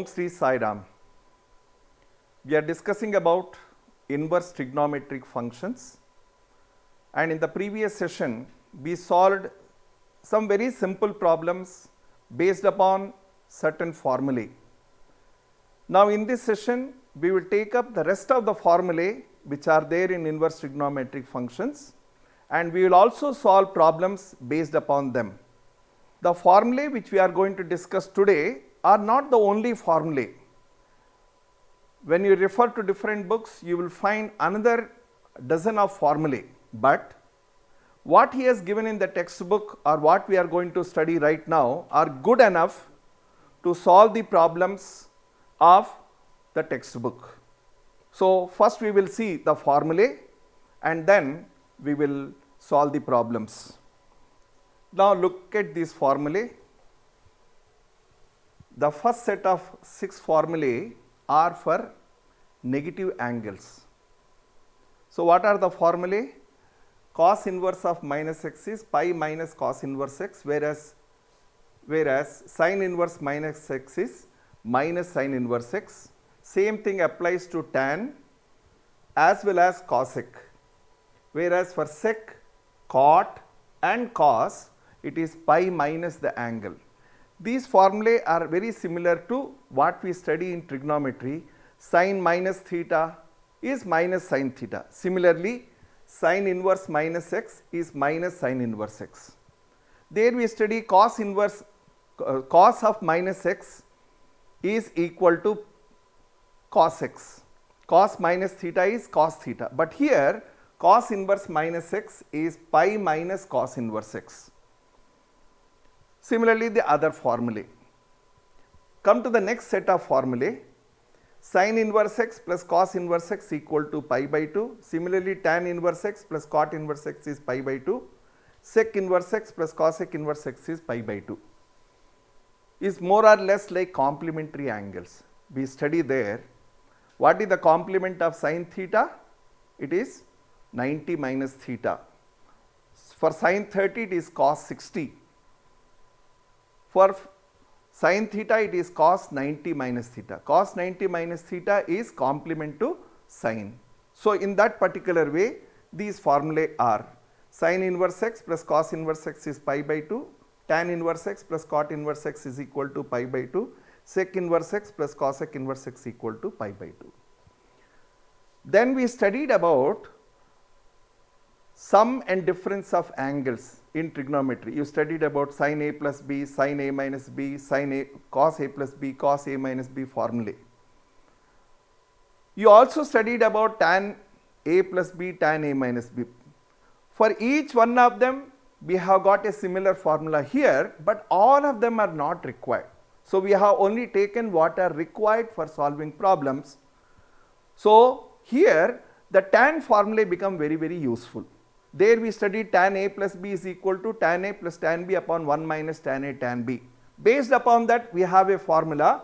Om Sri Sai Ram. We are discussing about inverse trigonometric functions, and in the previous session we solved some very simple problems based upon certain formulae. Now in this session we will take up the rest of the formulae which are there in inverse trigonometric functions, and we will also solve problems based upon them. The formulae which we are going to discuss today are not the only formulae. When you refer to different books, you will find another dozen of formulae, but what he has given in the textbook or what we are going to study right now are good enough to solve the problems of the textbook. So first we will see the formulae and then we will solve the problems. Now look at these formulae. The first set of 6 formulae are for negative angles. So what are the formulae? Cos inverse of minus x is pi minus cos inverse x, whereas sin inverse minus x is minus sin inverse x. Same thing applies to tan as well as cosec, whereas for sec, cot and cos it is pi minus the angle. These formulae are very similar to what we study in trigonometry. Sin minus theta is minus sin theta. Similarly, sin inverse minus x is minus sin inverse x. There we study cos inverse, cos of minus x is equal to cos x. Cos minus theta is cos theta, but here cos inverse minus x is pi minus cos inverse x. Similarly, the other formulae. Come to the next set of formulae. Sin inverse x plus cos inverse x equal to pi by 2. Similarly, tan inverse x plus cot inverse x is pi by 2. Sec inverse x plus cosec inverse x is pi by 2. Is more or less like complementary angles. We study there. What is the complement of sin theta? It is 90 minus theta. For sin 30 it is cos 60. For sin theta it is cos 90 minus theta. Cos 90 minus theta is complement to sin. So in that particular way these formulae are sin inverse x plus cos inverse x is pi by 2, tan inverse x plus cot inverse x is equal to pi by 2, sec inverse x plus cosec inverse x equal to pi by 2. Then we studied about sum and difference of angles in trigonometry. You studied about sin a plus b, sin a minus b, sin a, cos a plus b, cos a minus b formulae. You also studied about tan a plus b, tan a minus b. For each one of them we have got a similar formula here, but all of them are not required. So we have only taken what are required for solving problems. So here the tan formulae become very useful. There we studied tan a plus b is equal to tan a plus tan b upon 1 minus tan a tan b. Based upon that we have a formula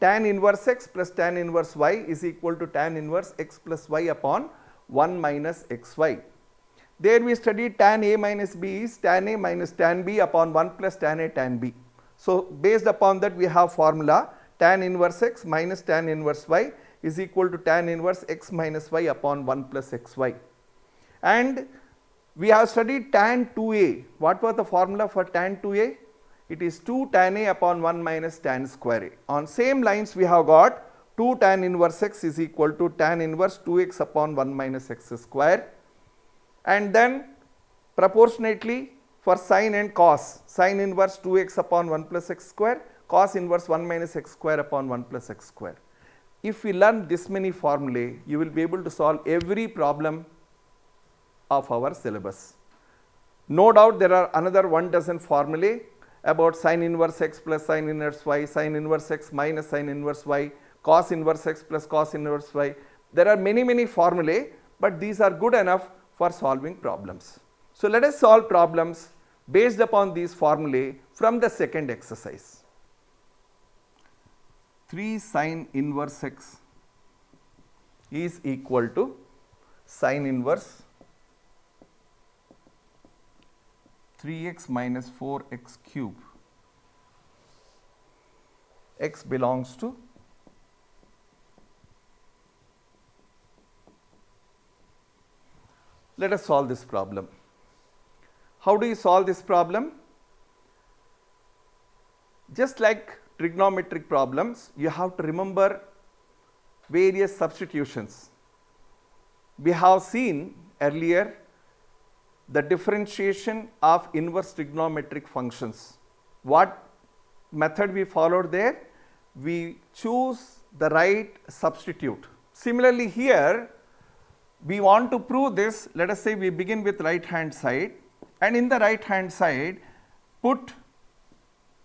tan inverse x plus tan inverse y is equal to tan inverse x plus y upon 1 minus xy. There we studied tan a minus b is tan a minus tan b upon 1 plus tan a tan b. So based upon that we have formula tan inverse x minus tan inverse y is equal to tan inverse x minus y upon 1 plus xy. And we have studied tan 2a. What was the formula for tan 2a? It is 2 tan a upon 1 minus tan square a. On same lines we have got 2 tan inverse x is equal to tan inverse 2x upon 1 minus x square. And then proportionately for sin and cos, sin inverse 2x upon 1 plus x square, cos inverse 1 minus x square upon 1 plus x square. If we learn this many formulae, you will be able to solve every problem of our syllabus. No doubt there are another 1 dozen formulae about sin inverse x plus sin inverse y, sin inverse x minus sin inverse y, cos inverse x plus cos inverse y. There are many formulae, but these are good enough for solving problems. So let us solve problems based upon these formulae from the second exercise. 3 sin inverse x is equal to sin inverse 3x minus 4x cube x belongs to let us solve this problem. How do you solve this problem? Just like trigonometric problems, you have to remember various substitutions. We have seen earlier the differentiation of inverse trigonometric functions. What method we followed there? We choose the right substitute. Similarly here, we want to prove this. Let us say we begin with right hand side, and in the right hand side put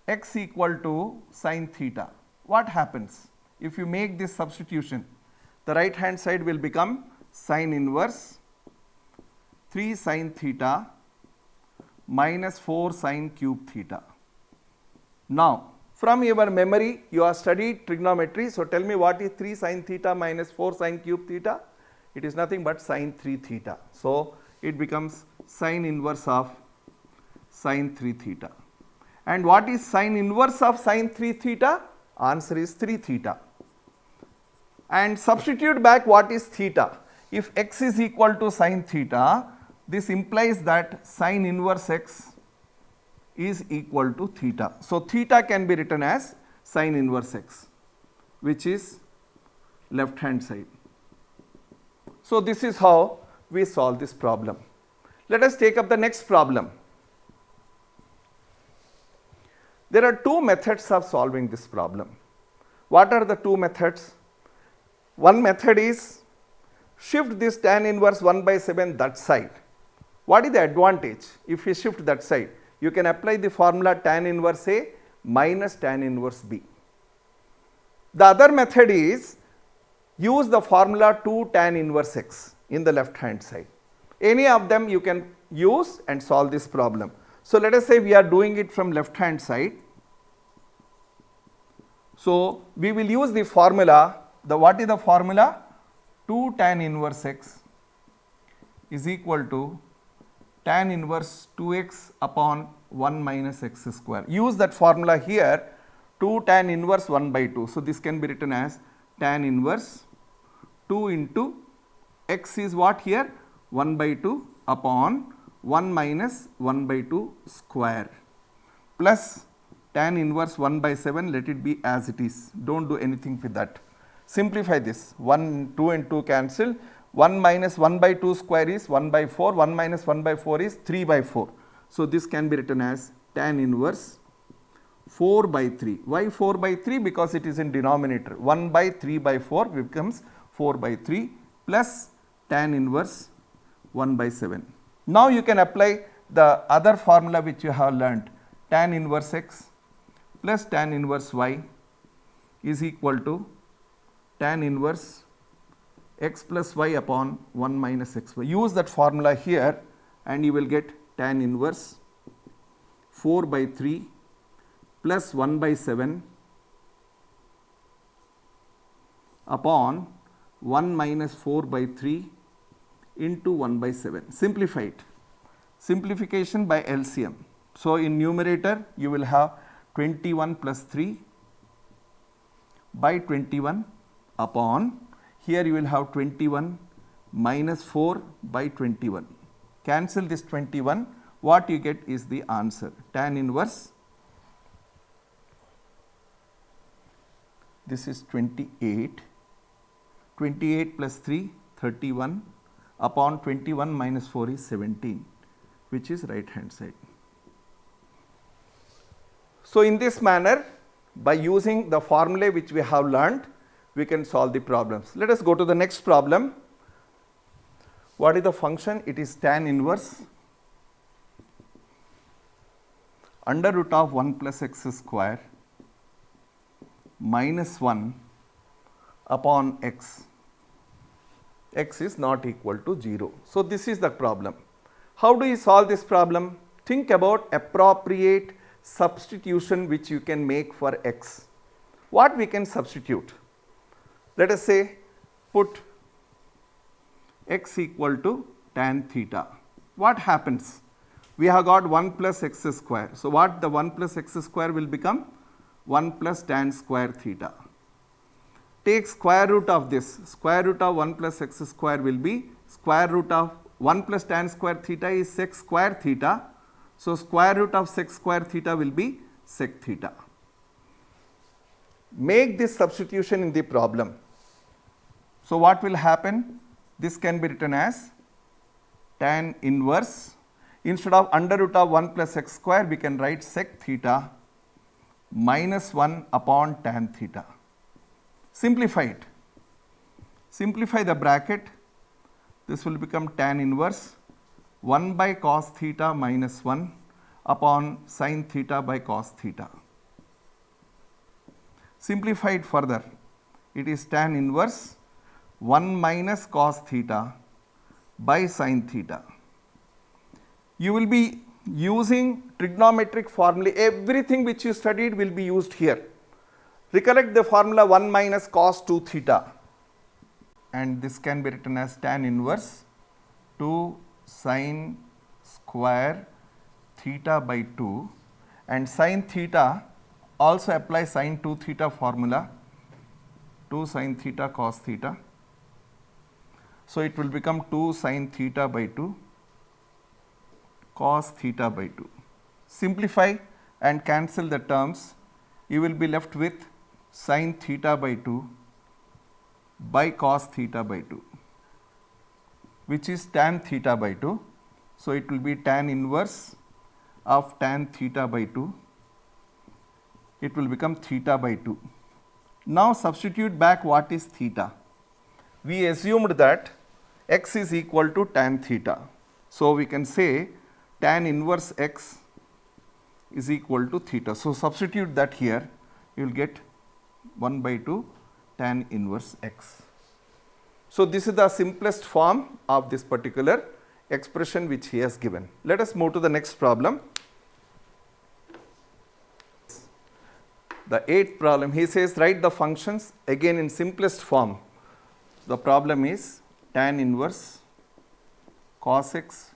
x equal to sin theta. What happens if you make this substitution? The right hand side will become sin inverse 3 sin theta minus 4 sin cube theta. Now from your memory you have studied trigonometry, so tell me what is 3 sin theta minus 4 sin cube theta? It is nothing but sin 3 theta. So it becomes sin inverse of sin 3 theta. And what is sin inverse of sin 3 theta? Answer is 3 theta. And substitute back what is theta. If x is equal to sin theta, this implies that sin inverse x is equal to theta. So theta can be written as sin inverse x, which is left hand side. So this is how we solve this problem. Let us take up the next problem. There are two methods of solving this problem. What are the two methods? One method is shift this tan inverse 1 by 7 that side. What is the advantage? If you shift that side, you can apply the formula tan inverse A minus tan inverse B. The other method is use the formula 2 tan inverse x in the left hand side. Any of them you can use and solve this problem. So let us say we are doing it from left hand side. So we will use the formula. What is the formula? 2 tan inverse x is equal to tan inverse 2x upon 1 minus x square. Use that formula here, 2 tan inverse 1 by 2. So this can be written as tan inverse 2 into x is what here? 1 by 2 upon 1 minus 1 by 2 square plus tan inverse 1 by 7, let it be as it is. Don't do anything with that. Simplify this. 1, 2 and 2 cancel. 1 minus 1 by 2 square is 1 by 4. 1 minus 1 by 4 is 3 by 4. So this can be written as tan inverse 4 by 3. Why 4 by 3? Because it is in denominator. 1 by 3 by 4 becomes 4 by 3 plus tan inverse 1 by 7. Now you can apply the other formula which you have learnt. Tan inverse x plus tan inverse y is equal to tan inverse x plus y upon 1 minus xy. Use that formula here and you will get tan inverse 4 by 3 plus 1 by 7 upon 1 minus 4 by 3 into 1 by 7. Simplify it. Simplification by LCM. So in numerator you will have 21 plus 3 by 21 upon, here you will have 21 minus 4 by 21. Cancel this 21, what you get is the answer. Tan inverse, this is 28, 28 plus 3, 31 upon 21 minus 4 is 17, which is right hand side. So in this manner, by using the formulae which we have learnt, we can solve the problems. Let us go to the next problem. What is the function? It is tan inverse under root of 1 plus x square minus 1 upon x. X is not equal to 0. So this is the problem. How do you solve this problem? Think about appropriate substitution which you can make for x. What we can substitute? Let us say put x equal to tan theta. What happens? We have got 1 plus x square. So what the 1 plus x square will become? 1 plus tan square theta. Take square root of this. Square root of 1 plus x square will be square root of 1 plus tan square theta is sec square theta. So, square root of sec square theta will be sec theta. Make this substitution in the problem. So, what will happen? This can be written as tan inverse. Instead of under root of 1 plus x square, we can write sec theta minus 1 upon tan theta. Simplify it. Simplify the bracket. This will become tan inverse 1 by cos theta minus 1 upon sin theta by cos theta. Simplify it further. It is tan inverse 1 minus cos theta by sin theta. You will be using trigonometric formula. Everything which you studied will be used here. Recollect the formula 1 minus cos 2 theta, and this can be written as tan inverse 2 sin square theta by 2, and sin theta also apply sin 2 theta formula 2 sin theta cos theta. So, it will become 2 sin theta by 2 cos theta by 2. Simplify and cancel the terms. You will be left with sin theta by 2 by cos theta by 2, which is tan theta by 2. So, it will be tan inverse of tan theta by 2. It will become theta by 2. Now, substitute back what is theta. We assumed that x is equal to tan theta. So, we can say tan inverse x is equal to theta. So, substitute that here, you will get 1 by 2 tan inverse x. So, this is the simplest form of this particular expression which he has given. Let us move to the next problem. The 8th problem, he says write the functions again in simplest form. The problem is tan inverse cos x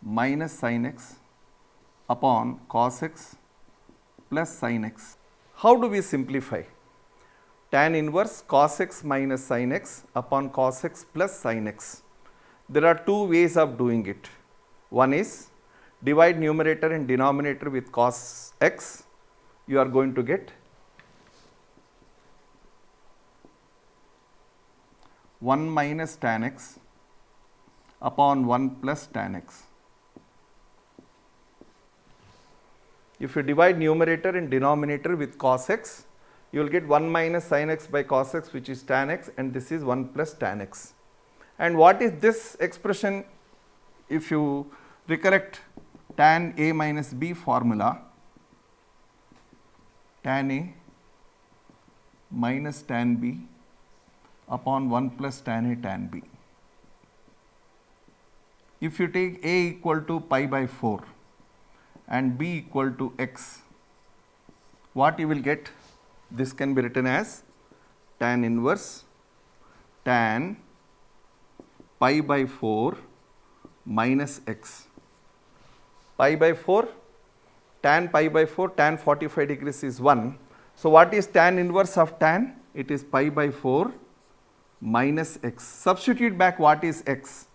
minus sin x upon cos x plus sin x. How do we simplify? Tan inverse cos x minus sin x upon cos x plus sin x. There are two ways of doing it. One is divide numerator and denominator with cos x. You are going to get 1 minus tan x upon 1 plus tan x. If you divide numerator and denominator with cos x, you will get 1 minus sin x by cos x, which is tan x, and this is 1 plus tan x. And what is this expression? If you recollect tan a minus b formula, tan a minus tan b upon 1 plus tan a tan b. If you take a equal to pi by 4 and b equal to x, what you will get? This can be written as tan inverse tan pi by 4 minus x. Pi by 4, tan pi by 4, tan 45 degrees is 1. So, what is tan inverse of tan? It is pi by 4 minus x. Substitute back what is x.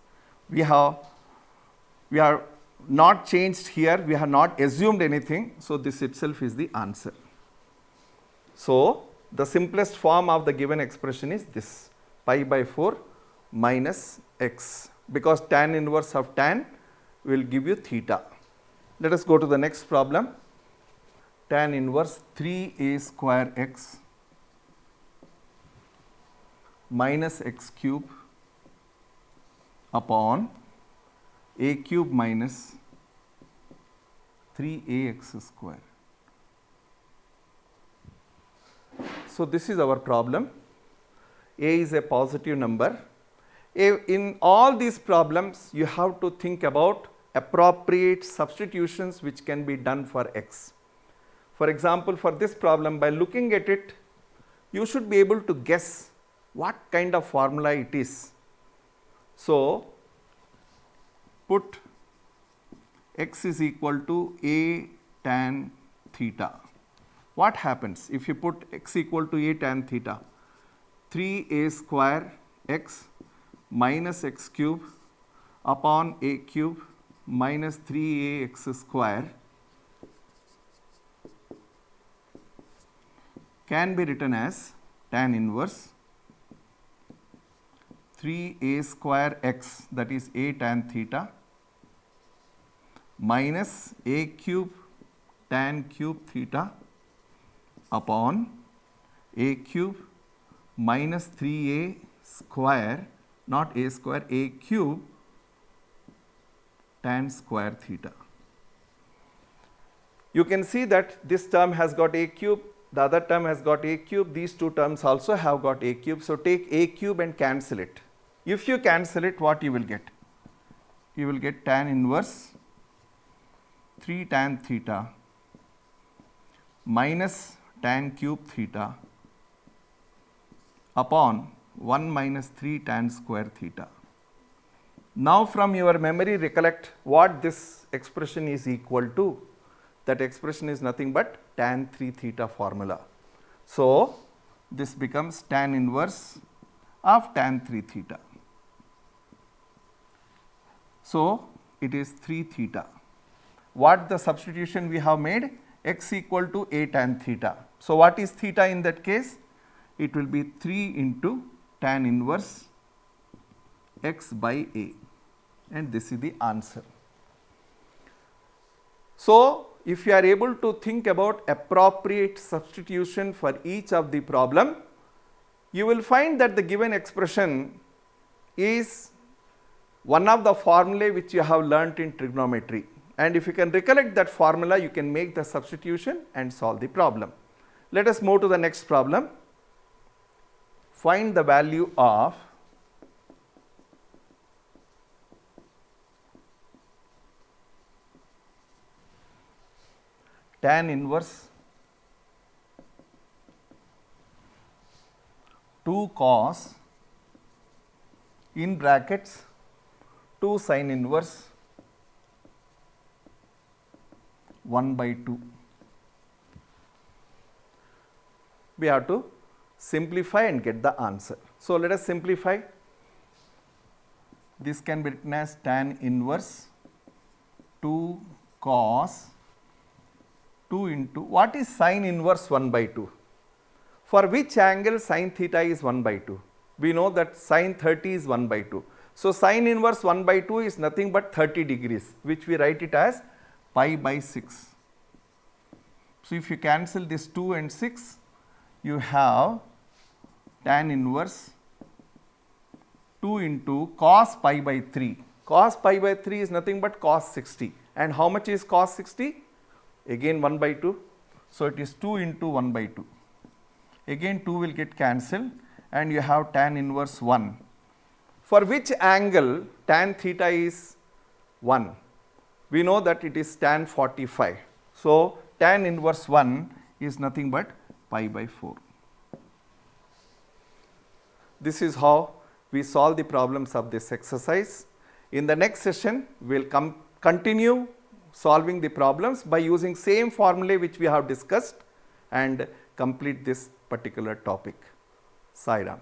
We are not changed here, we have not assumed anything. So, this itself is the answer. So, the simplest form of the given expression is this pi by 4 minus x, because tan inverse of tan will give you theta. Let us go to the next problem. Tan inverse 3a square x minus x cube upon a cube minus 3ax square. So, this is our problem. A is a positive number. In all these problems, you have to think about appropriate substitutions which can be done for x. For example, for this problem, by looking at it, you should be able to guess what kind of formula it is. So, put x is equal to a tan theta. what happens if you put x equal to a tan theta? 3a square x minus x cube upon a cube minus 3ax square can be written as tan inverse 3a square x, that is a tan theta, minus a cube tan cube theta upon a cube minus 3a square, not a square, a cube tan square theta. You can see that this term has got a cube, the other term has got a cube, these two terms also have got a cube. So, take a cube and cancel it. If you cancel it, what you will get? You will get tan inverse 3 tan theta minus tan cube theta upon 1 minus 3 tan square theta. Now, from your memory recollect what this expression is equal to. That expression is nothing but tan 3 theta formula. So, this becomes tan inverse of tan 3 theta. So, it is 3 theta. What the substitution we have made? X equal to a tan theta. So, what is theta in that case? It will be 3 into tan inverse x by a, and this is the answer. So, if you are able to think about appropriate substitution for each of the problem, you will find that the given expression is one of the formulae which you have learnt in trigonometry, and if you can recollect that formula, you can make the substitution and solve the problem. Let us move to the next problem. Find the value of tan inverse 2 cos in brackets 2 sin inverse 1 by 2. We have to simplify and get the answer. So, let us simplify. This can be written as tan inverse 2 cos 2 into, what is sin inverse 1 by 2? For which angle sin theta is 1 by 2? We know that sin 30 is 1 by 2. So, sin inverse 1 by 2 is nothing but 30 degrees, which we write it as pi by 6. So, if you cancel this 2 and 6, you have tan inverse 2 into cos pi by 3. Cos pi by 3 is nothing but cos 60. And how much is cos 60? Again 1 by 2. So, it is 2 into 1 by 2. Again 2 will get cancelled and you have tan inverse 1. For which angle tan theta is 1? We know that it is tan 45. So, tan inverse 1 is nothing but pi by 4. This is how we solve the problems of this exercise. In the next session, we will continue solving the problems by using same formulae which we have discussed and complete this particular topic. Sai Ram.